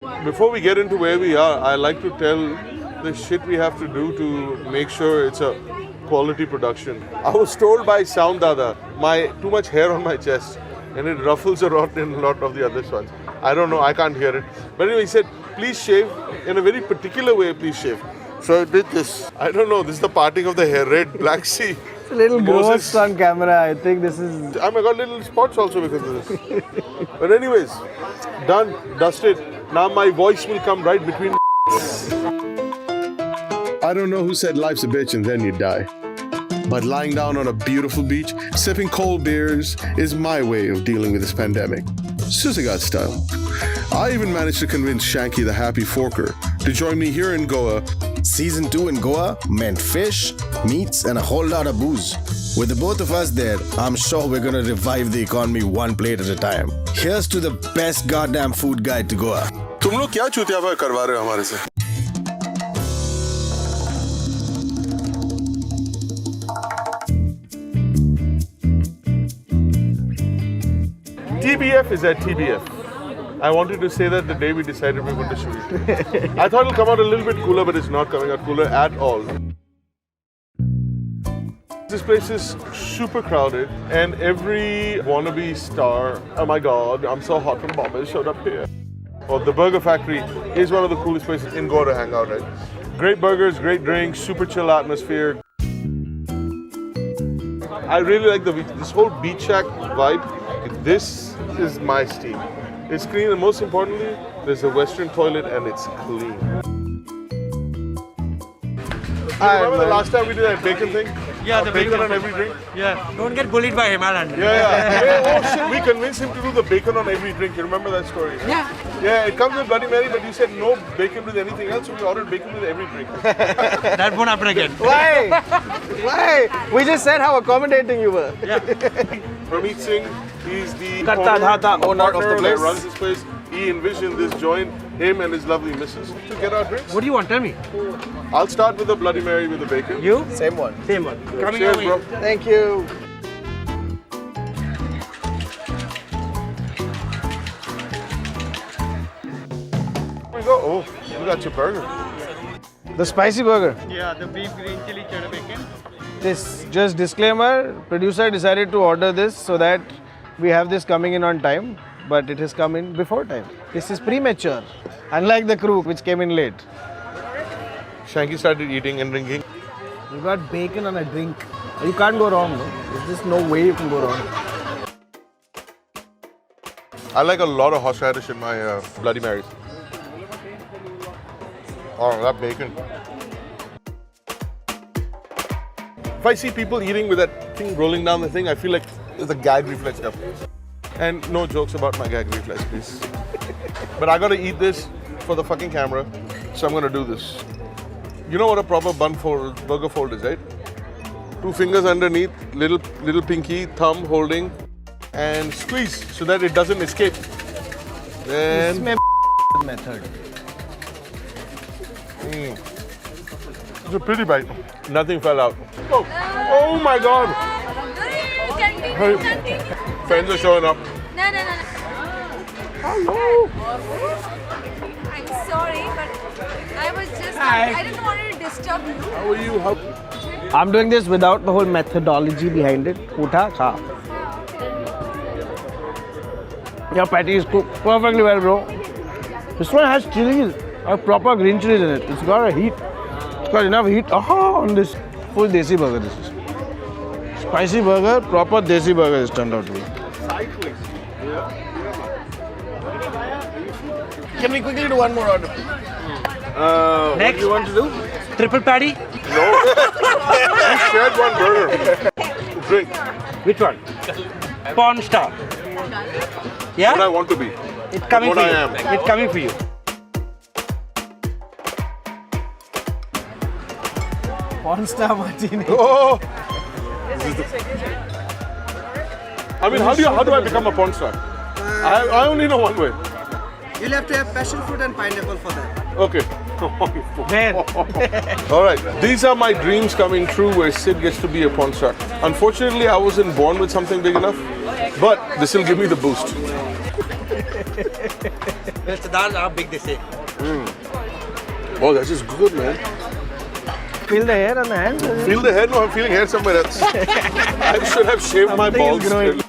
Before we get into where we are, I like to tell the shit we have to do to make sure it's a quality production. I was told by Sound Dada, too much hair on my chest, and it ruffles a lot in a lot of the other ones. I don't know, I can't hear it. But anyway, he said, please shave in a very particular way, please shave. So I did this. I don't know, this is the parting of the hair, red, black sea. It's a little gross on camera. I think this is... I got little spots also because of this. But anyways, done, dusted. Now my voice will come right between. I don't know who said life's a bitch and then you die. But lying down on a beautiful beach, sipping cold beers is my way of dealing with this pandemic. Susagat style. I even managed to convince Shanky the Happy Forker to join me here in Goa. Season 2 in Goa meant fish, meats, and a whole lot of booze. With the both of us there, I'm sure we're gonna revive the economy one plate at a time. Here's to the best goddamn food guide to Goa. तुम लोग क्या चूतिया करवा रहे हो हमारे से? TBF is at TBF. I wanted to say that the day we decided we were going to shoot. I thought it'll come out a little bit cooler, but it's not coming out cooler at all. This place is super crowded, and every wannabe star, oh my god, I'm so hot from Bombay, showed up here. Well, the Burger Factory is one of the coolest places in Goa to hang out at. Great burgers, great drinks, super chill atmosphere. I really like this whole beach shack vibe. This is my steam. It's clean, and most importantly, there's a Western toilet and it's clean. Remember the last time we did that bacon thing? Yeah, the bacon on every drink? Yeah, don't get bullied by Himalayan. Yeah. Hey, oh shit, we convinced him to do the bacon on every drink. You remember that story? Right? Yeah. Yeah, it comes with Bloody Mary, but you said no bacon with anything else, so we ordered bacon with every drink. That won't happen again. Why? Why? We just said how accommodating you were. Yeah. Ramit Singh, he's the owner of the place. that runs this place. He envisioned this joint, him and his lovely missus, to get our drinks. What do you want? Tell me. I'll start with the Bloody Mary with the bacon. You? Same one. Same one. Coming Cheers, your bro. way. Thank you. Here we go. Oh, you got your burger. The spicy burger. Yeah, the beef green chili cheddar bacon. This, just disclaimer, producer decided to order this so that we have this coming in on time, but it has come in before time. This is premature, unlike the crew which came in late. Shanky started eating and drinking. You got bacon and a drink. You can't go wrong, no? There's just no way you can go wrong. I like a lot of horseradish in my Bloody Marys. Oh, that bacon. If I see people eating with that thing rolling down the thing, I feel like there's a gag reflex up. And no jokes about my gag reflex, please. But I gotta eat this for the fucking camera, so I'm gonna do this. You know what a proper burger fold is, right? 2 fingers underneath, little pinky, thumb holding, and squeeze so that it doesn't escape. Then This may method. It's a pretty bite. Nothing fell out. Oh my god! Continue. Friends are showing up. No. Hello. I'm sorry, but I was just. I didn't want to disturb you. How are you? I'm doing this without the whole methodology behind it. Utha, kha. Your patty is cooked perfectly well, bro. This one has chilies, proper green chilies in it. It's got a heat. It's got enough heat on this full desi burger. This is spicy burger, proper desi burger is turned out to be. Can we quickly do one more order? Next. What do you want to do? Triple patty. No. We shared one burger. Drink. Which one? Pawn Star. Yeah? What I want to be. It's coming what for I you. am. It's coming for you. Pawn Star Martini. Oh. I mean, how do I become a porn star? I only know one way. You'll have to have passion fruit and pineapple for that. Okay. Man. All right. These are my dreams coming true where Sid gets to be a porn star. Unfortunately, I wasn't born with something big enough, but this will give me the boost. Riштedar are big, they say. Oh, this is good, man. Feel the hair on the hand? Feel the hair? No, I'm feeling hair somewhere else. I should have shaved my Something is balls. growing.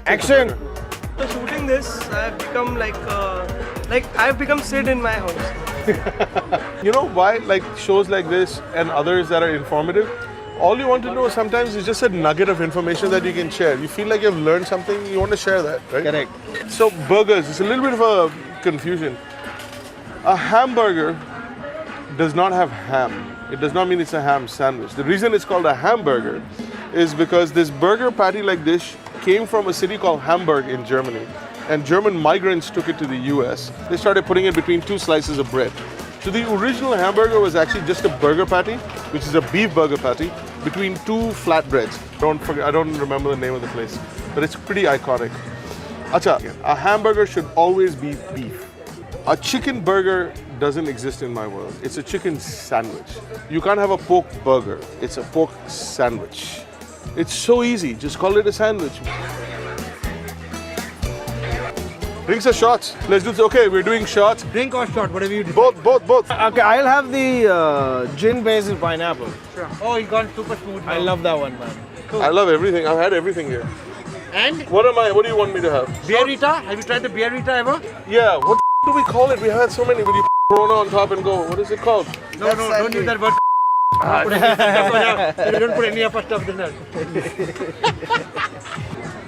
Action! After shooting this, I've become I've become Sid in my house. You know why, like shows like this and others that are informative, all you want to know sometimes is just a nugget of information that you can share. You feel like you've learned something, you want to share that, right? Correct. So burgers, it's a little bit of a confusion. A hamburger does not have ham. It does not mean it's a ham sandwich. The reason it's called a hamburger is because this burger patty like this came from a city called Hamburg in Germany. And German migrants took it to the US. They started putting it between two slices of bread. So the original hamburger was actually just a burger patty, which is a beef burger patty, between two flatbreads. I don't remember the name of the place, but it's pretty iconic. Acha, a hamburger should always be beef. A chicken burger doesn't exist in my world. It's a chicken sandwich. You can't have a pork burger. It's a pork sandwich. It's so easy. Just call it a sandwich. Drinks or shots? Let's do this. Okay, we're doing shots. Drink or shot, whatever you do. Both. Okay, I'll have the gin basil pineapple. Oh, you got super smooth. I love that one, man. I love everything. I've had everything here. And What do you want me to have? Biarrita? Have you tried the Biarrita ever? Yeah, what do we call it? We had so many. Will you Corona on top and go, what is it called? No, don't use that word. You don't put any other stuff in that.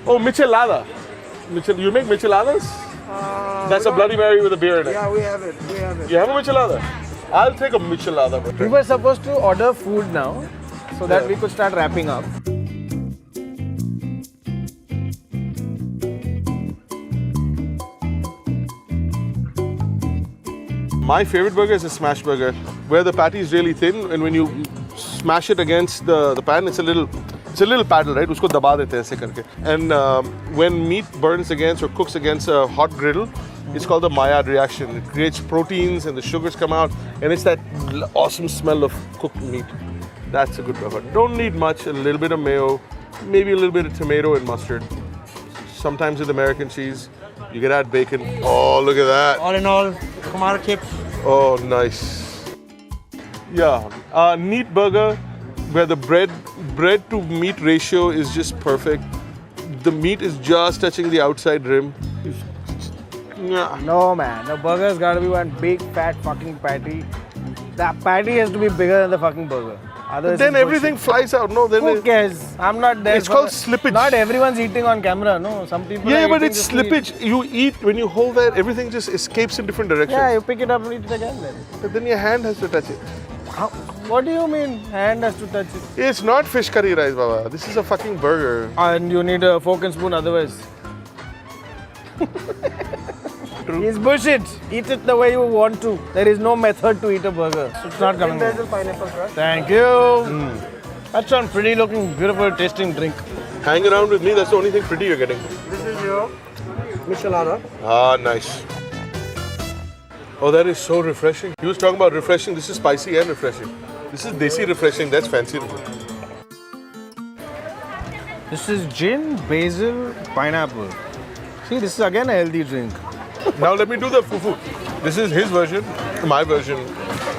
Oh, michelada. You make micheladas? That's a Bloody Mary with a beer in it. Yeah, we have it. You have a michelada? I'll take a michelada. We were supposed to order food now so that we could start wrapping up. My favorite burger is a smash burger, where the patty is really thin, and when you smash it against the pan, it's a little paddle, right? Usko daba dete hain aise karke. And when meat burns against or cooks against a hot griddle, it's called the Maillard reaction. It creates proteins and the sugars come out, and it's that awesome smell of cooked meat. That's a good burger. Don't need much, a little bit of mayo, maybe a little bit of tomato and mustard. Sometimes with American cheese, you can add bacon. Oh, look at that. All in all, Kumar chips. Oh, nice. Yeah, neat burger where the bread to meat ratio is just perfect. The meat is just touching the outside rim. Yeah. No, man. The burger's gotta be one big fat fucking patty. That patty has to be bigger than the fucking burger. Otherwise, Then it's everything bullshit. flies out. No, then Who cares? I'm not there. It's for called the- slippage. Not everyone's eating on camera. No, some people. Yeah, are but eating it's just to eat. slippage. You eat when you hold that, everything just escapes in different directions. Yeah, you pick it up and eat it again. Then. But then your hand has to touch it. How? What do you mean? Hand has to touch it. It's not fish curry rice, Baba. This is a fucking burger. And you need a fork and spoon otherwise. It's bullshit. Eat it the way you want to. There is no method to eat a burger. So it's not coming. Basil pineapple crust. Thank you. That's one pretty looking, beautiful tasting drink. Hang around with me, that's the only thing pretty you're getting. This is your michelada. Ah, nice. Oh, that is so refreshing. He was talking about refreshing. This is spicy and refreshing. This is desi refreshing. That's fancy. This is gin, basil, pineapple. See, this is again a healthy drink. Now let me do the fufu. This is his version, my version.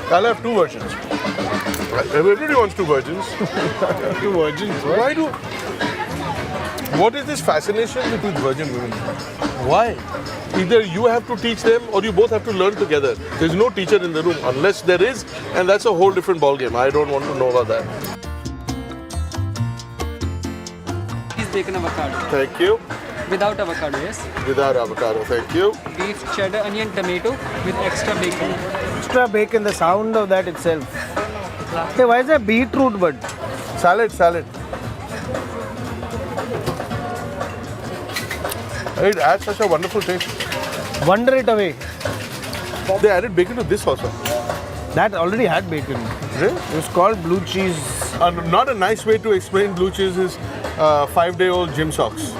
I'll have two versions. Everybody wants two versions. Two virgins. Why do? What is this fascination with virgin women? Why? Either you have to teach them or you both have to learn together. There's no teacher in the room unless there is, and that's a whole different ballgame. I don't want to know about that. Cheese bacon avocado. Thank you. Without avocado, yes. Without avocado, thank you. Beef, cheddar, onion, tomato with extra bacon. Extra bacon, the sound of that itself. Hey, why is there beetroot bud? Salad. It adds such a wonderful taste. Wonder it away. They added bacon to this also. That already had bacon. Really? It was called blue cheese. Not a nice way to explain blue cheese is 5-day-old gym socks.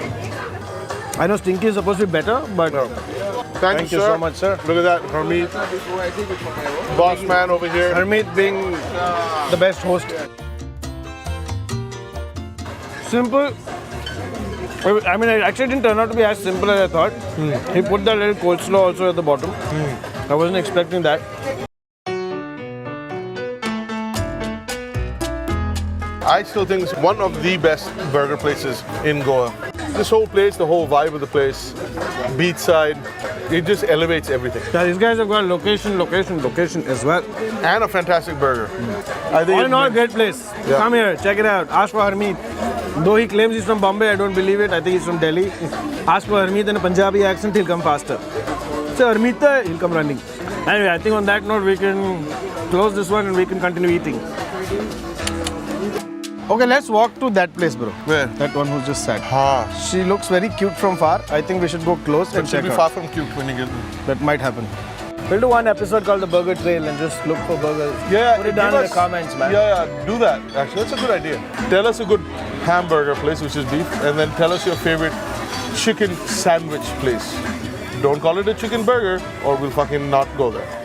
I know stinky is supposed to be better, but Thank you you so much, sir. Look at that, Hermeet. Boss man over here. Hermeet being the best host. Simple, I mean, it actually didn't turn out to be as simple as I thought. He put that little coleslaw also at the bottom. I wasn't expecting that. I still think it's one of the best burger places in Goa. This whole place, the whole vibe of the place, beachside, it just elevates everything. Yeah, these guys have got location as well. And a fantastic burger. I think All in all, great place. Yeah. Come here, check it out. Ask for Harmeet. Though he claims he's from Bombay, I don't believe it. I think he's from Delhi. Ask for Harmeet in a Punjabi accent, he'll come faster. Say Harmeet, he'll come running. Anyway, I think on that note, we can close this one and we can continue eating. Okay, let's walk to that place, bro. Where? That one who just sat. Ah, She looks very cute from far. I think we should go close and it should check be her. far from cute when you get there. That might happen. We'll do one episode called The Burger Trail and just look for burgers. Yeah, Put it give down in the us- comments, man. Yeah, do that. Actually, that's a good idea. Tell us a good hamburger place, which is beef, and then tell us your favorite chicken sandwich place. Don't call it a chicken burger, or we'll fucking not go there.